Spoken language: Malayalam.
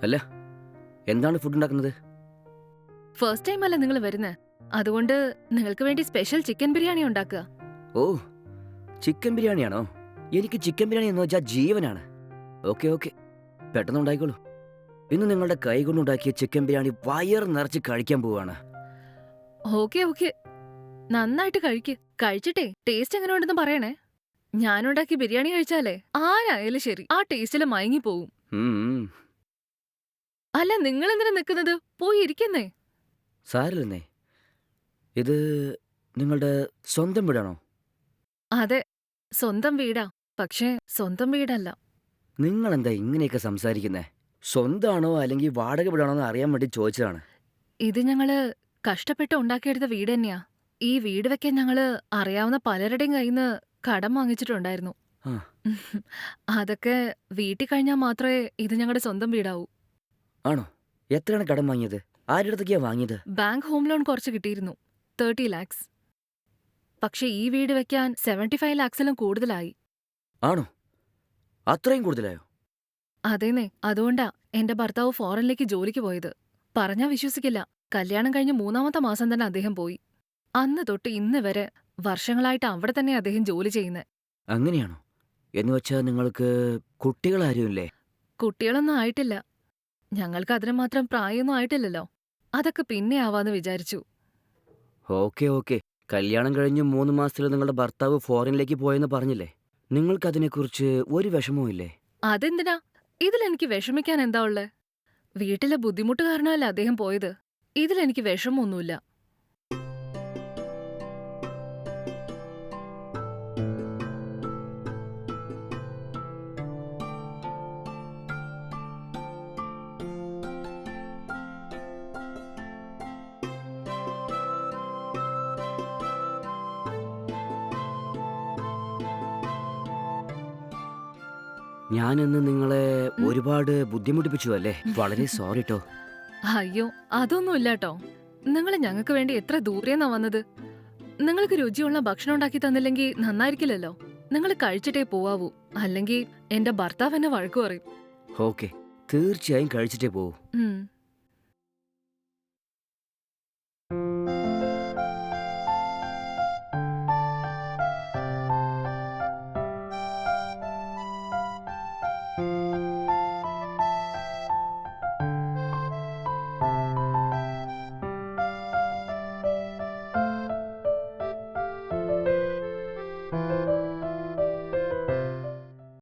അല്ല, എന്താണ് ഫുഡ് ഉണ്ടാക്കുന്നത്? ഫസ്റ്റ് ടൈം അല്ല നിങ്ങൾ വരുന്നത്. അതുകൊണ്ട് നിങ്ങൾക്ക് വേണ്ടി സ്പെഷ്യൽ ചിക്കൻ ബിരിയാണി ഉണ്ടാക്കുക. ഓ, ചിക്കൻ ബിരിയാണിയാണോ? എനിക്ക് ചിക്കൻ ബിരിയാണി എന്ന് വെച്ചാൽ ജീവനാണ്. ഓക്കെ ഓക്കെ, പെട്ടെന്ന് ഉണ്ടായിക്കോളൂ. ഇന്ന് നിങ്ങളുടെ കൈ കൊണ്ടുണ്ടാക്കിയ ചിക്കൻ ബിരിയാണി വയർ നിറച്ച് കഴിക്കാൻ പോവാണ്. ഓക്കെ ഓക്കെ, നന്നായിട്ട് കഴിച്ചിട്ടേ ടേസ്റ്റ് എങ്ങനെ ഉണ്ടെന്ന് പറയണേ. ഞാനുണ്ടാക്കി ബിരിയാണി കഴിച്ചാലേ ആരായാലും ശരി ആ ടേസ്റ്റില് മയങ്ങി പോവും. ഉം, ഉം. അല്ല, നിങ്ങൾ എന്തിനാ നിൽക്കുന്നത്? പോയി ഇരിക്കുന്നേ. സാരില്ലെന്നേ. ഇത് നിങ്ങളുടെ സ്വന്തം വീടാണോ? അതെ, സ്വന്തം വീടാ. പക്ഷേ സ്വന്തം വീടല്ല. നിങ്ങൾ എന്താ ഇങ്ങനെയൊക്കെ സംസാരിക്കുന്നേ? സ്വന്തമാണോ അല്ലെങ്കിൽ വാടക വീടാണോ എന്ന് അറിയാൻ വേണ്ടി ചോദിച്ചതാണ്. ഇത് ഞങ്ങള് കഷ്ടപ്പെട്ട് ഉണ്ടാക്കിയെടുത്ത വീട് തന്നെയാ. ഈ വീട് വെക്കാൻ ഞങ്ങള് അറിയാവുന്ന പലരുടെയും കയ്യിൽ നിന്ന് കടം വാങ്ങിച്ചിട്ടുണ്ടായിരുന്നു. ആ, അതൊക്കെ വീട്ടിൽ കഴിഞ്ഞാൽ മാത്രമേ ഇത് ഞങ്ങളുടെ സ്വന്തം വീടാവൂ. ആണോ? എത്രയാണ് കടം വാങ്ങിയത്? ആരുടെ അടുത്തൊക്കെയാ വാങ്ങിയത്? ബാങ്ക് ഹോം ലോൺ കുറച്ച് കിട്ടിയിരുന്നു, 30 lakhs. പക്ഷെ ഈ വീട് വെക്കാൻ 75 lakhsലും കൂടുതലായി. ആണോ? അത്രയും കൂടുതലായോ? അതേന്നെ, അതുകൊണ്ടാ എന്റെ ഭർത്താവ് ഫോറിനിലേക്ക് ജോലിക്ക് പോയത്. പറഞ്ഞാ വിശ്വസിക്കില്ല, കല്യാണം കഴിഞ്ഞ് 3-ാമത്തെ മാസം തന്നെ അദ്ദേഹം പോയി. അന്ന് തൊട്ട് ഇന്ന് വരെ വർഷങ്ങളായിട്ട് അവിടെ തന്നെ അദ്ദേഹം ജോലി ചെയ്യുന്നത്. അങ്ങനെയാണോ? എന്ന് വെച്ചാൽ നിങ്ങൾക്ക് കുട്ടികളാരുമില്ലേ? കുട്ടികളൊന്നും ആയിട്ടില്ല. ഞങ്ങൾക്ക് അതിന് മാത്രം പ്രായമൊന്നും ആയിട്ടില്ലല്ലോ. അതൊക്കെ പിന്നെ ആവാന്ന് വിചാരിച്ചു. ഓക്കെ ഓക്കെ, കല്യാണം കഴിഞ്ഞ് 3 മാസത്തിൽ നിങ്ങളുടെ ഭർത്താവ് ഫോറിനിലേക്ക് പോയെന്ന് പറഞ്ഞില്ലേ? നിങ്ങൾക്കതിനെക്കുറിച്ച് ഒരു വിഷമവും ഇല്ലേ? അതെന്തിനാ? ഇതിലെനിക്ക് വിഷമിക്കാൻ എന്താ ഉള്ളേ? വീട്ടിലെ ബുദ്ധിമുട്ട് കാരണമല്ല അദ്ദേഹം പോയത്. ഇതിലെനിക്ക് വിഷമമൊന്നുമില്ല. ഞാനിന്ന് നിങ്ങളെ ഉം? ഒരുപാട് ബുദ്ധിമുട്ടിപ്പിച്ചു അല്ലേ? വളരെ സോറി ട്ടോ. അയ്യോ, അതൊന്നുമില്ലാട്ടോ. നിങ്ങൾ ഞങ്ങൾക്ക് വേണ്ടി എത്ര ദൂരേന്നാ വന്നത്. നിങ്ങൾക്ക് രുചിയുള്ള ഭക്ഷണം ഉണ്ടാക്കി തന്നില്ലെങ്കിൽ നന്നായിരിക്കില്ലല്ലോ. നിങ്ങൾ കഴിച്ചിട്ടേ പോവാവൂ, അല്ലെങ്കിൽ എന്റെ ഭർത്താവ് എന്നെ വഴക്കു പറയും. ഓക്കെ, തീർച്ചയായും കഴിച്ചിട്ടേ പോവൂ. ഉം